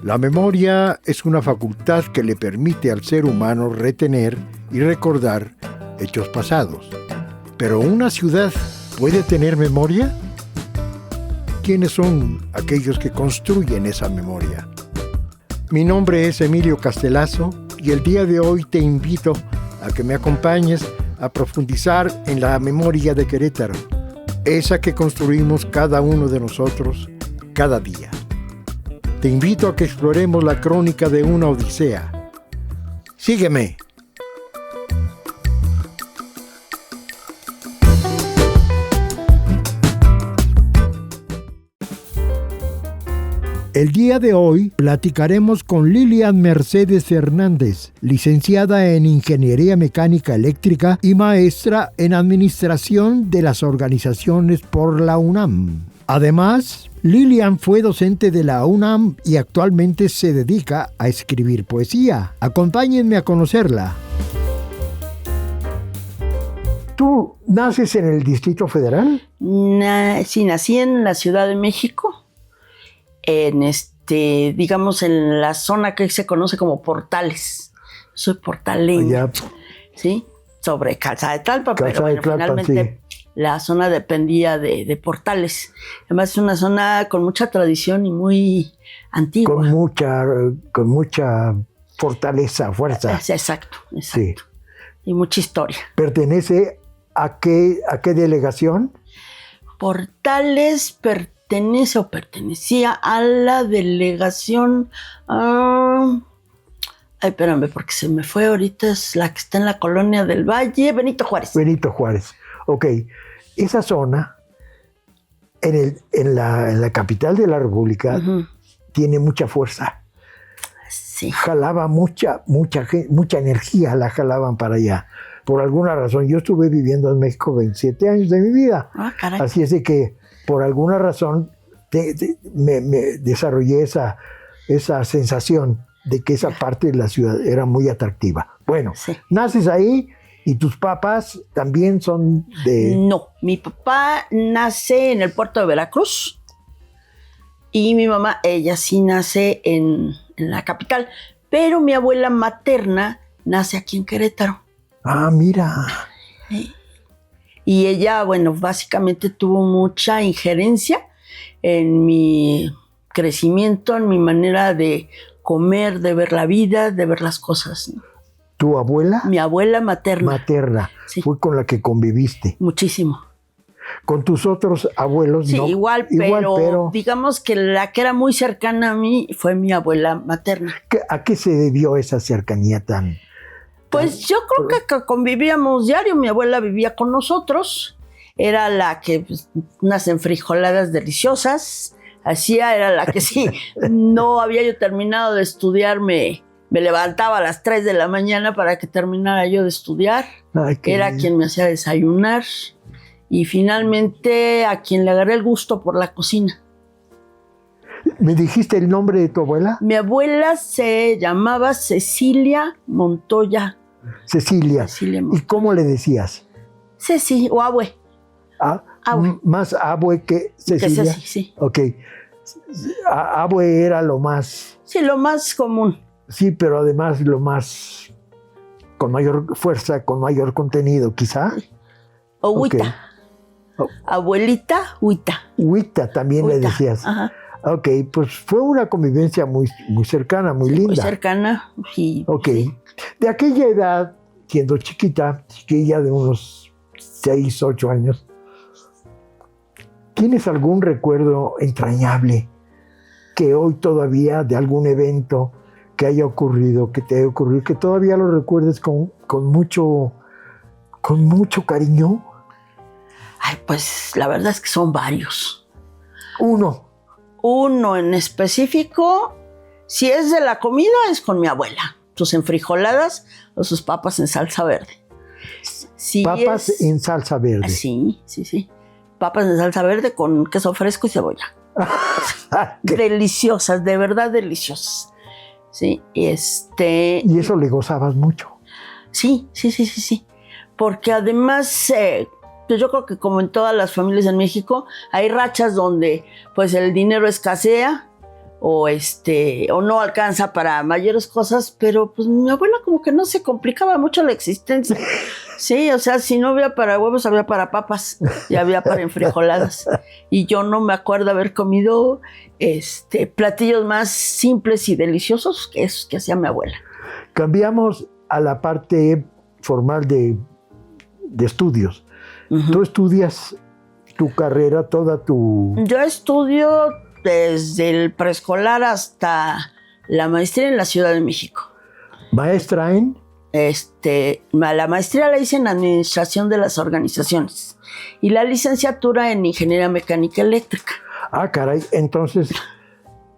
La memoria es una facultad que le permite al ser humano retener y recordar hechos pasados. ¿Pero una ciudad puede tener memoria? ¿Quiénes son aquellos que construyen esa memoria? Mi nombre es Emilio Castelazo y el día de hoy te invito a que me acompañes a profundizar en la memoria de Querétaro, esa que construimos cada uno de nosotros cada día. Te invito a que exploremos la crónica de una odisea. Sígueme. El día de hoy platicaremos con Lilian Mercedes Hernández, licenciada en Ingeniería Mecánica Eléctrica y maestra en Administración de las Organizaciones por la UNAM. Además, Lilian fue docente de la UNAM y actualmente se dedica a escribir poesía. Acompáñenme a conocerla. ¿Tú naces en el Distrito Federal? Sí, nací en la Ciudad de México. Digamos, en la zona que se conoce como Portales. Soy portaleña. ¿Sí? Sobre Calzada de Tlalpan, pero bueno, finalmente sí. La zona dependía de Portales. Además es una zona con mucha tradición y muy antigua. Con mucha fortaleza, fuerza. Exacto. Sí. Y mucha historia. ¿Pertenece a qué delegación? Portales pertenecía a la delegación... espérame, porque se me fue ahorita, es la que está en la Colonia del Valle, Benito Juárez. Benito Juárez, ok. Esa zona, en la capital de la República, tiene mucha fuerza. Sí. Jalaba mucha energía, la jalaban para allá. Por alguna razón, yo estuve viviendo en México 27 años de mi vida. Caray. Así es de que, por alguna razón, me desarrollé esa sensación de que esa parte de la ciudad era muy atractiva. Bueno, sí. Naces ahí y tus papás también son de... No, mi papá nace en el puerto de Veracruz y mi mamá, ella sí nace en la capital, pero mi abuela materna nace aquí en Querétaro. Ah, mira. Y ella, bueno, básicamente tuvo mucha injerencia en mi crecimiento, en mi manera de comer, de ver la vida, de ver las cosas, ¿no? ¿Tu abuela? Mi abuela materna. Materna, sí. Fue con la que conviviste. Muchísimo. ¿Con tus otros abuelos? Sí, no. igual, pero digamos que la que era muy cercana a mí fue mi abuela materna. ¿A qué se debió esa cercanía tan...? Pues yo creo que convivíamos diario. Mi abuela vivía con nosotros. Era la que unas enfrijoladas deliciosas hacía, era la que sí, no había yo terminado de estudiar, me levantaba a las 3 de la mañana para que terminara yo de estudiar. Era quien me hacía desayunar y finalmente a quien le agarré el gusto por la cocina. ¿Me dijiste el nombre de tu abuela? Mi abuela se llamaba Cecilia Montoya. Cecilia Montoya. ¿Y cómo le decías? Ceci o abue. Abue. Más abue que Cecilia. Que Ceci, sí. Ok. Abue era lo más... Sí, lo más común. Sí, pero además lo más... con mayor fuerza, con mayor contenido, quizá. O Huita. Okay. Abuelita, Huita. Huita también Huita. Le decías. Ajá. Ok, pues fue una convivencia muy cercana, muy linda. Muy cercana. Sí. Ok. De aquella edad, siendo chiquita de unos 6, 8 años, ¿tienes algún recuerdo entrañable que hoy todavía de algún evento que haya ocurrido, que te haya ocurrido, que todavía lo recuerdes con mucho cariño? Ay, pues la verdad es que son varios. Uno en específico, si es de la comida, es con mi abuela. Sus enfrijoladas o sus papas en salsa verde. Si papas en salsa verde. Sí. Papas en salsa verde con queso fresco y cebolla. Deliciosas, de verdad deliciosas. Sí, ¿Y eso le gozabas mucho? Sí. Porque además... Pues yo creo que como en todas las familias en México, hay rachas donde pues el dinero escasea o no alcanza para mayores cosas, pero pues mi abuela como que no se complicaba mucho la existencia. Sí, o sea, si no había para huevos, había para papas y había para enfrijoladas. Y yo no me acuerdo haber comido platillos más simples y deliciosos que esos que hacía mi abuela. Cambiamos a la parte formal de estudios. Uh-huh. ¿Tú estudias tu carrera, toda tu...? Yo estudio desde el preescolar hasta la maestría en la Ciudad de México. ¿Maestra en...? La maestría la hice en Administración de las Organizaciones y la licenciatura en Ingeniería Mecánica Eléctrica. Ah, caray, entonces...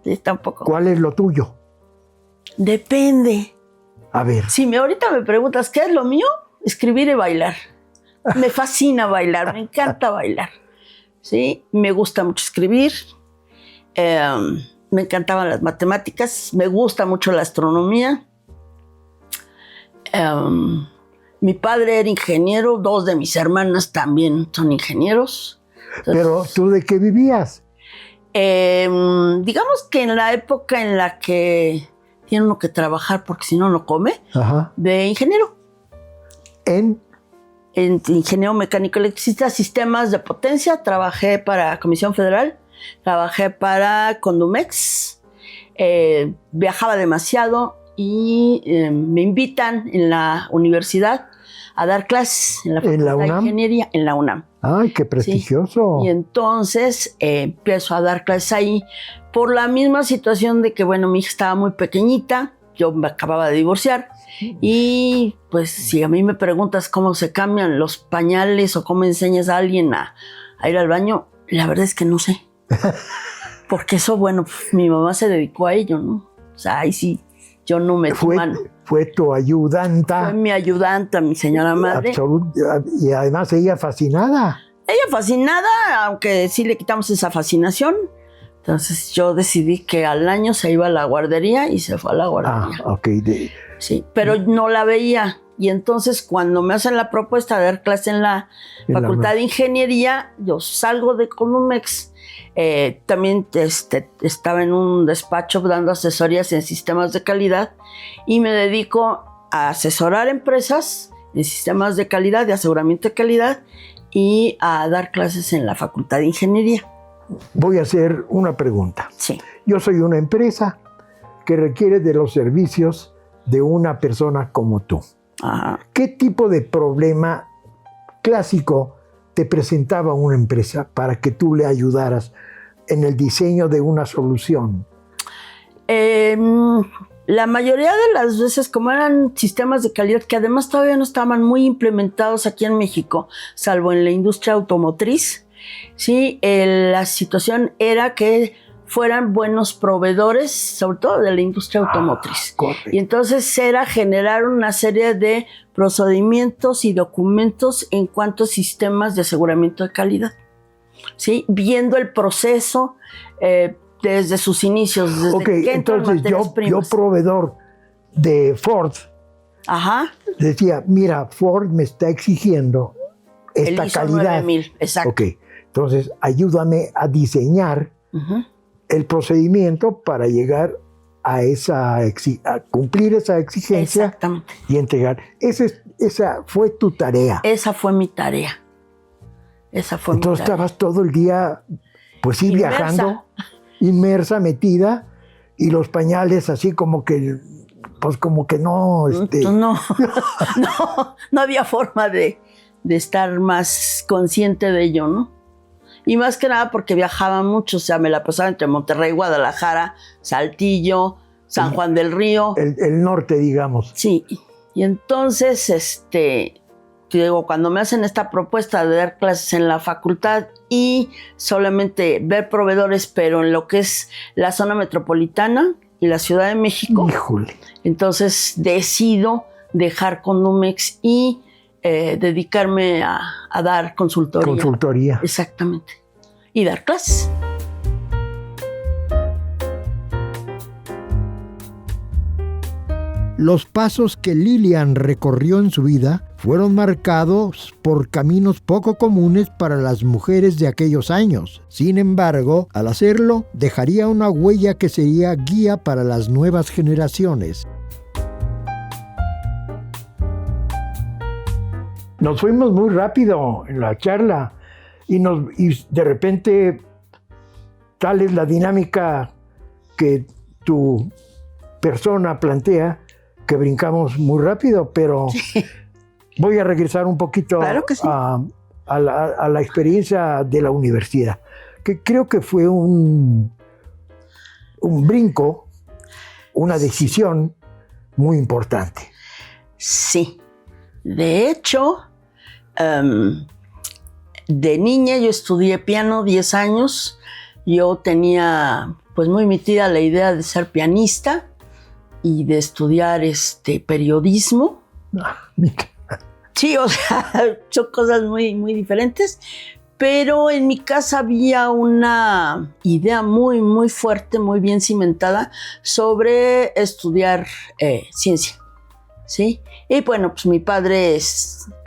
Sí, tampoco. ¿Cuál es lo tuyo? Depende. A ver. Si ahorita me preguntas qué es lo mío, escribir y bailar. Me fascina bailar, me encanta bailar. ¿Sí? Me gusta mucho escribir. Me encantaban las matemáticas. Me gusta mucho la astronomía. Mi padre era ingeniero, 2 de mis hermanas también son ingenieros. Entonces, ¿pero tú de qué vivías? Digamos que en la época en la que tiene uno que trabajar porque si no, no come, ajá, de ingeniero. ¿En ingeniero mecánico electricista, sistemas de potencia, trabajé para Comisión Federal, trabajé para Condumex, viajaba demasiado. Y me invitan en la universidad a dar clases en la Facultad de Ingeniería, en la UNAM. ¡Ay, qué prestigioso! Sí. Y entonces empiezo a dar clases ahí por la misma situación de que, bueno, mi hija estaba muy pequeñita, yo me acababa de divorciar, y pues si a mí me preguntas cómo se cambian los pañales o cómo enseñas a alguien a ir al baño, la verdad es que no sé. Porque eso, bueno, mi mamá se dedicó a ello, ¿no? O sea, ahí sí. Yo no metí mano. Fue tu ayudanta. Fue mi ayudanta, mi señora madre. Y además ella fascinada. Ella fascinada, aunque sí le quitamos esa fascinación. Entonces yo decidí que al año se iba a la guardería y se fue a la guardería. Ah, ok. Sí, pero no la veía. Y entonces cuando me hacen la propuesta de dar clase en la Facultad de Ingeniería, yo salgo de Condumex. También estaba en un despacho dando asesorías en sistemas de calidad y me dedico a asesorar empresas en sistemas de calidad, de aseguramiento de calidad y a dar clases en la Facultad de Ingeniería. Voy a hacer una pregunta. Sí. Yo soy una empresa que requiere de los servicios de una persona como tú. Ajá. ¿Qué tipo de problema clásico te presentaba una empresa para que tú le ayudaras en el diseño de una solución? La mayoría de las veces, como eran sistemas de calidad que además todavía no estaban muy implementados aquí en México, salvo en la industria automotriz, sí, la situación era que fueran buenos proveedores, sobre todo de la industria automotriz. Y entonces era generar una serie de procedimientos y documentos en cuanto a sistemas de aseguramiento de calidad. ¿Sí? Viendo el proceso desde sus inicios, desde que entran materias primas. Yo proveedor de Ford, ajá, decía, mira, Ford me está exigiendo esta ISO calidad. 9000, exacto. Ok, entonces ayúdame a diseñar el procedimiento para llegar a cumplir esa exigencia. Exactamente. Y entregar. Esa fue tu tarea. Esa fue mi tarea. Entonces estabas todo el día, pues sí, viajando, inmersa, metida, y los pañales así como que, pues como que no. No había forma de estar más consciente de ello, ¿no? Y más que nada porque viajaba mucho, o sea, me la pasaba entre Monterrey, Guadalajara, Saltillo, San Juan del Río. El norte, digamos. Sí, y entonces, digo, cuando me hacen esta propuesta de dar clases en la facultad y solamente ver proveedores, pero en lo que es la zona metropolitana y la Ciudad de México. Híjole. Entonces decido dejar Condumex y dedicarme a dar consultoría. Consultoría. Exactamente. Y dar clases. Los pasos que Lilian recorrió en su vida fueron marcados por caminos poco comunes para las mujeres de aquellos años. Sin embargo, al hacerlo, dejaría una huella que sería guía para las nuevas generaciones. Nos fuimos muy rápido en la charla y de repente tal es la dinámica que tu persona plantea que brincamos muy rápido, pero sí. Voy a regresar un poquito claro que sí. a la experiencia de la universidad, que creo que fue un brinco, una decisión muy importante. Sí, de hecho, de niña yo estudié piano 10 años, yo tenía pues muy metida la idea de ser pianista y de estudiar periodismo. Sí, o sea, son cosas muy, muy diferentes, pero en mi casa había una idea muy, muy fuerte, muy bien cimentada sobre estudiar ciencia, ¿sí? Y bueno, pues mi padre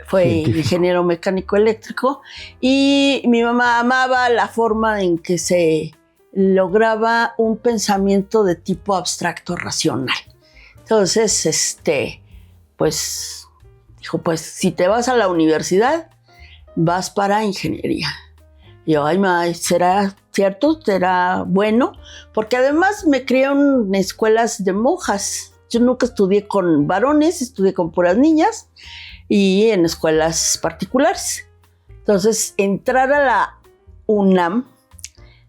fue ingeniero mecánico eléctrico y mi mamá amaba la forma en que se lograba un pensamiento de tipo abstracto racional. Entonces, pues dijo, pues si te vas a la universidad, vas para ingeniería. Y yo, ay, ma, ¿será cierto? ¿Será bueno? Porque además me crié en escuelas de monjas. Yo nunca estudié con varones, estudié con puras niñas y en escuelas particulares. Entonces, entrar a la UNAM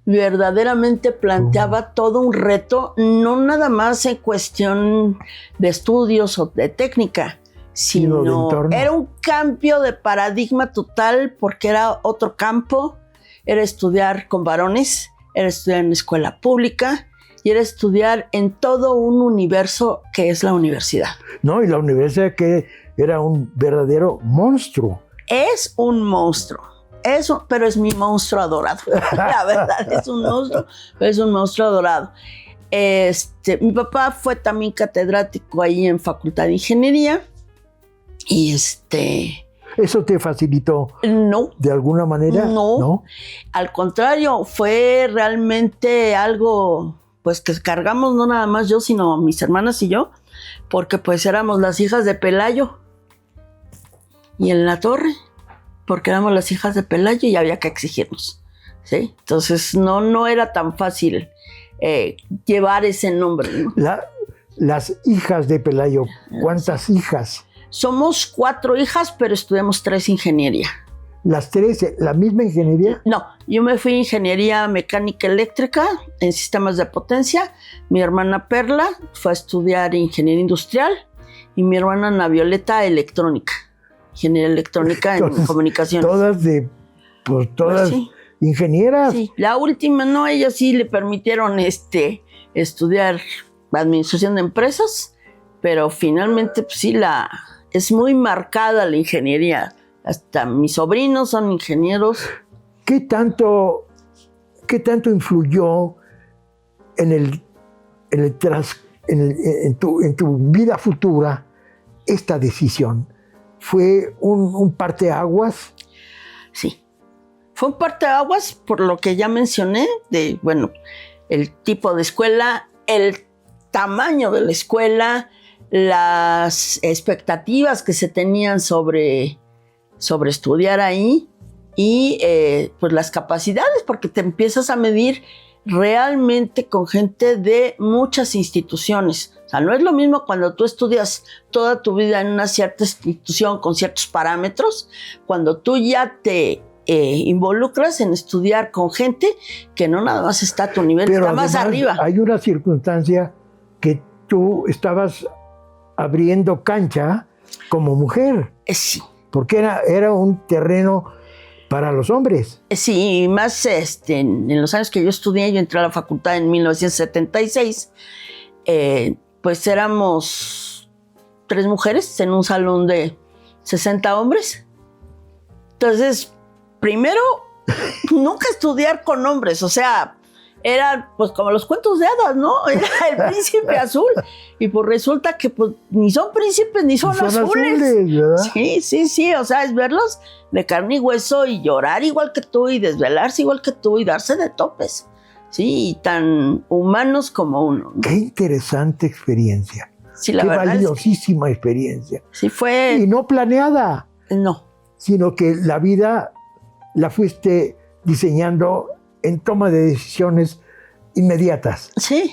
verdaderamente planteaba todo un reto, no nada más en cuestión de estudios o de técnica, sino era un cambio de paradigma total porque era otro campo, era estudiar con varones, era estudiar en escuela pública y era estudiar en todo un universo que es la universidad. No, y la universidad que era un verdadero monstruo. Es un monstruo. Pero es mi monstruo adorado. La verdad, es un monstruo, pero es un monstruo adorado. Mi papá fue también catedrático ahí en Facultad de Ingeniería. Y ¿Eso te facilitó? No. ¿De alguna manera? No. Al contrario, fue realmente algo pues que cargamos no nada más yo, sino mis hermanas y yo, porque pues éramos las hijas de Pelayo. Y en la torre, porque éramos las hijas de Pelayo y había que exigirnos, ¿sí? Entonces no era tan fácil llevar ese nombre, ¿no? Las hijas de Pelayo, ¿cuántas hijas? Somos 4 hijas, pero estudiamos 3 ingeniería. ¿Las 3, la misma ingeniería? No, yo me fui a ingeniería mecánica eléctrica en sistemas de potencia. Mi hermana Perla fue a estudiar ingeniería industrial y mi hermana Ana Violeta electrónica. Ingeniería electrónica en comunicaciones. Todas sí. Ingenieras. Sí, la última no, ella sí le permitieron estudiar administración de empresas, pero finalmente pues sí es muy marcada la ingeniería. Hasta mis sobrinos son ingenieros. ¿Qué tanto influyó en tu vida futura esta decisión? ¿Fue un parteaguas? Sí, fue un parteaguas por lo que ya mencioné, el tipo de escuela, el tamaño de la escuela, las expectativas que se tenían sobre estudiar ahí y pues las capacidades, porque te empiezas a medir realmente con gente de muchas instituciones. O sea, no es lo mismo cuando tú estudias toda tu vida en una cierta institución con ciertos parámetros, cuando tú ya te involucras en estudiar con gente que no nada más está a tu nivel, pero está más arriba. Hay una circunstancia que tú estabas abriendo cancha como mujer. Sí. Porque era un terreno para los hombres. Sí, más en los años que yo estudié, yo entré a la facultad en 1976, pues éramos 3 mujeres en un salón de 60 hombres. Entonces, primero, nunca estudiar con hombres, o sea, era pues como los cuentos de hadas, ¿no? Era el príncipe azul. Y pues resulta que pues ni son príncipes ni son azules. ¿Verdad? Sí, o sea, es verlos de carne y hueso y llorar igual que tú y desvelarse igual que tú y darse de topes. Sí, y tan humanos como uno, ¿no? Qué interesante experiencia. Sí, la Qué verdad valiosísima experiencia. Sí fue... Y no planeada. No. Sino que la vida la fuiste diseñando en toma de decisiones inmediatas. Sí,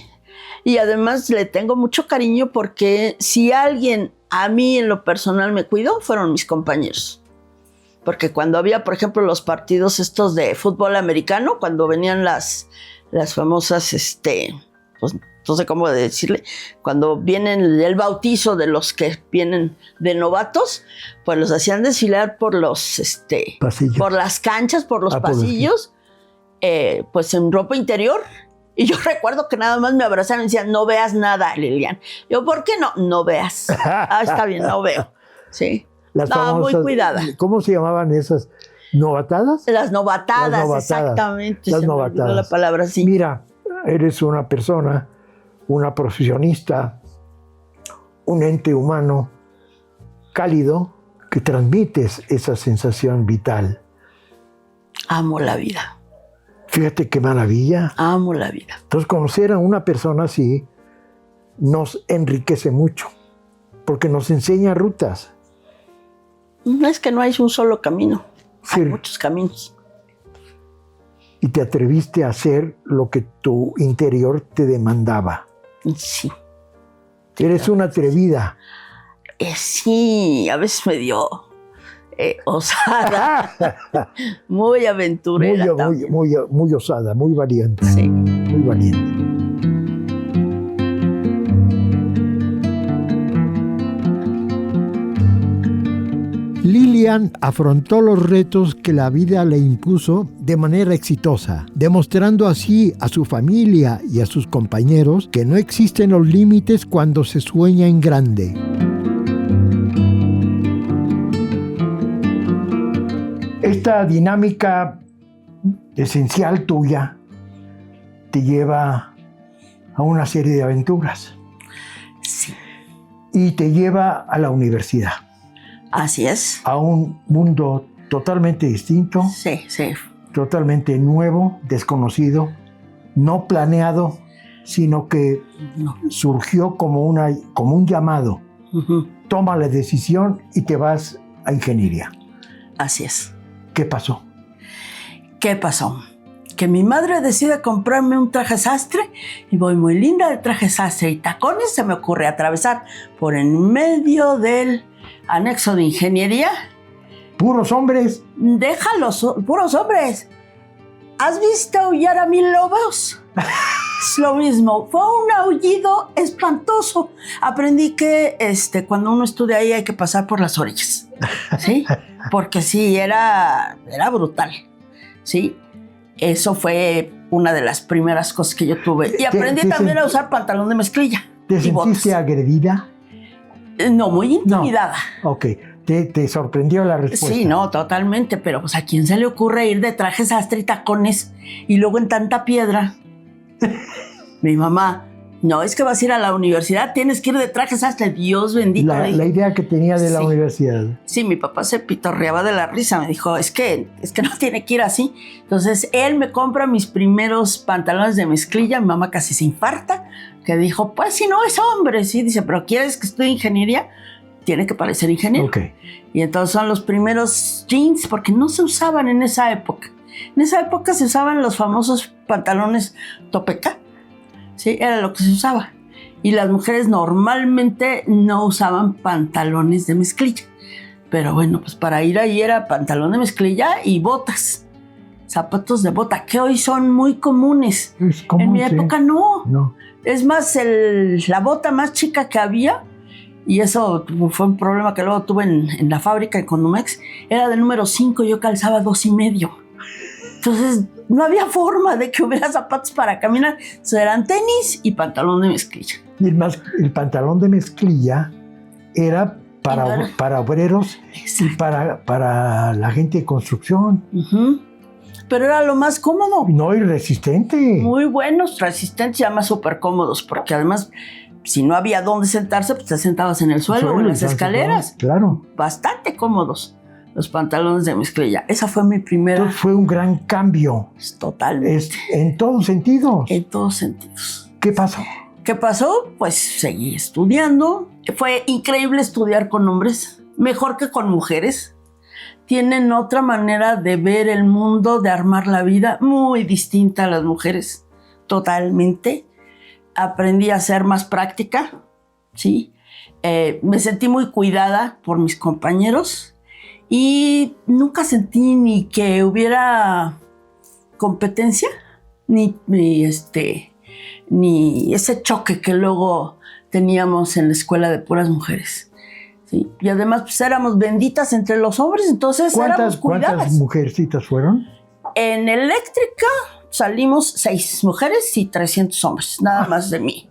y además le tengo mucho cariño porque si alguien a mí en lo personal me cuidó, fueron mis compañeros. Porque cuando había, por ejemplo, los partidos estos de fútbol americano, cuando venían las famosas, pues no sé cómo decirle, cuando vienen el bautizo de los que vienen de novatos, pues los hacían desfilar por los, Pasillos. por las canchas, por los pasillos, pues en ropa interior. Y yo recuerdo que nada más me abrazaron y decían, no veas nada, Lilian. Yo, ¿por qué no? No veas. Ah, está bien, no veo. Sí. Las famosas, muy cuidada. ¿Cómo se llamaban esas? ¿Novatadas? Las novatadas, exactamente. Las se novatadas. me olvidó la palabra, sí. Mira, eres una persona, una profesionista, un ente humano cálido que transmites esa sensación vital. Amo la vida. Fíjate qué maravilla. Amo la vida. Entonces, conocer a una persona así nos enriquece mucho, porque nos enseña rutas. No es que no hay un solo camino, Sí. hay muchos caminos. Y te atreviste a hacer lo que tu interior te demandaba. Sí. Eres una atrevida. Sí, a veces medio osada, muy aventurera también. Muy osada, muy valiente. Sí. Muy valiente. Lilian afrontó los retos que la vida le impuso de manera exitosa, demostrando así a su familia y a sus compañeros que no existen los límites cuando se sueña en grande. Esta dinámica esencial tuya te lleva a una serie de aventuras. Sí. Y te lleva a la universidad. Así es. A un mundo totalmente distinto, Sí. totalmente nuevo, desconocido, no planeado, sino que No. surgió como un llamado. Uh-huh. Toma la decisión y te vas a ingeniería. Así es. ¿Qué pasó? ¿Qué pasó? Que mi madre decide comprarme un traje sastre y voy muy linda de traje sastre y tacones. Se me ocurre atravesar por en medio del anexo de ingeniería. ¿Puros hombres? Déjalos, puros hombres. ¿Has visto aullar a 1000 lobos? Es lo mismo. Fue un aullido espantoso. Aprendí que cuando uno estudia ahí hay que pasar por las orillas. ¿Sí? Porque sí, era brutal. ¿Sí? Eso fue una de las primeras cosas que yo tuve. Y aprendí también a usar pantalón de mezclilla. ¿Te y sentiste botas. agredida? No, muy intimidada. No. Ok. ¿Te sorprendió la respuesta? Sí, no, totalmente. Pero pues a quién se le ocurre ir de traje sastre y tacones y luego en tanta piedra. Mi mamá, no, es que vas a ir a la universidad, tienes que ir de traje sastre. Dios bendito. La idea que tenía de la universidad. Sí, mi papá se pitorreaba de la risa. Me dijo, es que no tiene que ir así. Entonces, él me compra mis primeros pantalones de mezclilla. Mi mamá casi se infarta, que dijo, pues si no es hombre. Sí, dice, pero ¿quieres que estudie ingeniería? Tiene que parecer ingeniero. Okay. Y entonces son los primeros jeans, porque no se usaban en esa época. En esa época se usaban los famosos pantalones topeca. Sí, era lo que se usaba. Y las mujeres normalmente no usaban pantalones de mezclilla. Pero bueno, pues para ir ahí era pantalón de mezclilla y botas. Zapatos de bota, que hoy son muy comunes. Es común, en mi sí. época no. No. Es más, la bota más chica que había, y eso fue un problema que luego tuve en la fábrica de Condomex, era del número 5, yo calzaba 2.5. Entonces, no había forma de que hubiera zapatos para caminar. Entonces, eran tenis y pantalón de mezclilla. Y el pantalón de mezclilla era para obreros y para la gente de construcción. Uh-huh. pero era lo más cómodo. No, y resistente. Muy buenos, resistentes y además súper cómodos, porque además, si no había dónde sentarse, pues te sentabas en el suelo o en las escaleras. Claro. Bastante cómodos los pantalones de mezclilla. Esa fue mi primera. Entonces fue un gran cambio. Totalmente. En todos sentidos. En todos sentidos. ¿Qué pasó? ¿Qué pasó? Pues seguí estudiando. Fue increíble estudiar con hombres, mejor que con mujeres. Tienen otra manera de ver el mundo, de armar la vida, muy distinta a las mujeres, totalmente. Aprendí a ser más práctica, ¿sí? Me sentí muy cuidada por mis compañeros y nunca sentí ni que hubiera competencia, ni ese choque que luego teníamos en la escuela de puras mujeres. Sí. Y además pues éramos benditas entre los hombres, entonces éramos cuidadas. ¿Cuántas mujercitas fueron? En eléctrica salimos 6 mujeres y 300 hombres, nada más de mí,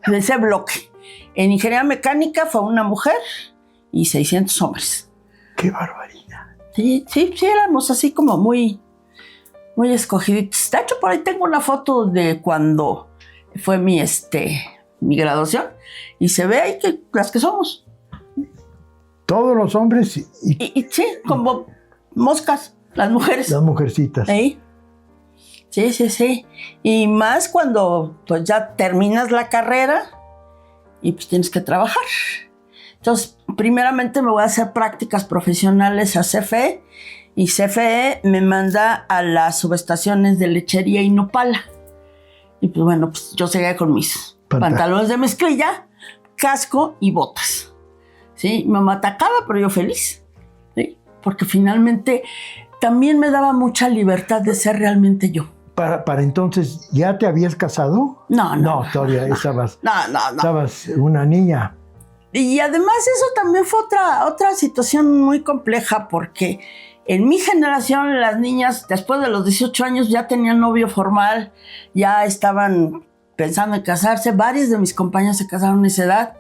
de ese bloque. En ingeniería mecánica fue una mujer y 600 hombres. ¡Qué barbaridad! Sí, éramos así como muy escogiditos. De hecho, por ahí tengo una foto de cuando fue mi graduación y se ve ahí que las que somos. Todos los hombres y sí, como moscas, las mujeres. Las mujercitas. ¿Sí? Sí. Y más cuando pues ya terminas la carrera y pues tienes que trabajar. Entonces, primeramente me voy a hacer prácticas profesionales a CFE y CFE me manda a las subestaciones de lechería y nopala. Y pues bueno, pues yo seguía con mis pantalones de mezclilla, casco y botas. Sí, mamá atacaba, pero yo feliz, ¿sí? Porque finalmente también me daba mucha libertad de ser realmente yo. Para entonces, ¿ya te habías casado? No, todavía estabas. No. Estabas una niña. Y además eso también fue otra situación muy compleja, porque en mi generación las niñas después de los 18 años ya tenían novio formal, ya estaban pensando en casarse. Varias de mis compañeras se casaron a esa edad.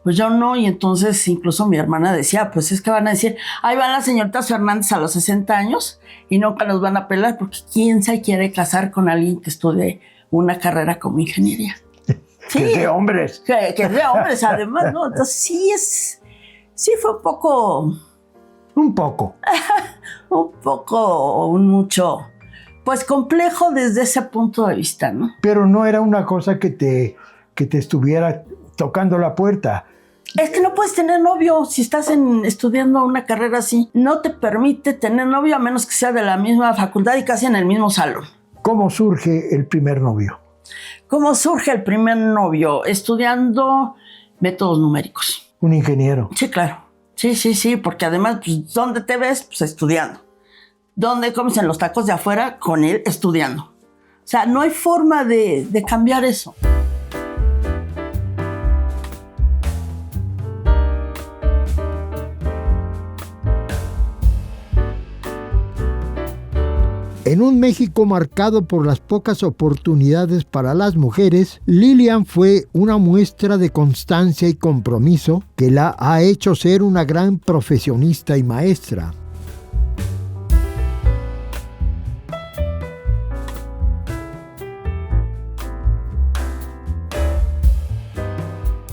Pues yo no, y entonces incluso mi hermana decía, pues es que van a decir, ahí van las señoritas Fernández a los 60 años y nunca nos van a pelar porque quién se quiere casar con alguien que estudie una carrera como ingeniería. Sí, que es de hombres. Que es de hombres, además, ¿no? Entonces sí fue un poco, un mucho, pues complejo desde ese punto de vista, ¿no? Pero no era una cosa que te estuviera tocando la puerta. Es que no puedes tener novio si estás estudiando una carrera así. No te permite tener novio a menos que sea de la misma facultad y casi en el mismo salón. ¿Cómo surge el primer novio? ¿Cómo surge el primer novio? Estudiando métodos numéricos. Un ingeniero. Sí, claro. Sí, porque además, pues, ¿dónde te ves? Pues estudiando. ¿Dónde comes? En los tacos de afuera con él estudiando. O sea, no hay forma de cambiar eso. En un México marcado por las pocas oportunidades para las mujeres, Lilian fue una muestra de constancia y compromiso que la ha hecho ser una gran profesionista y maestra.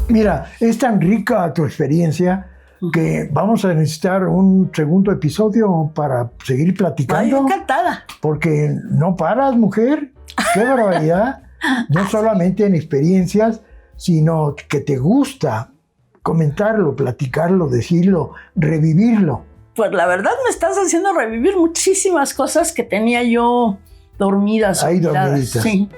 Mira, es tan rica tu experiencia que vamos a necesitar un segundo episodio para seguir platicando. Ay, encantada. Porque no paras, mujer. ¡Qué barbaridad! No solamente en experiencias, sino que te gusta comentarlo, platicarlo, decirlo, revivirlo. Pues la verdad me estás haciendo revivir muchísimas cosas que tenía yo dormidas. Ahí dormiditas. Sí.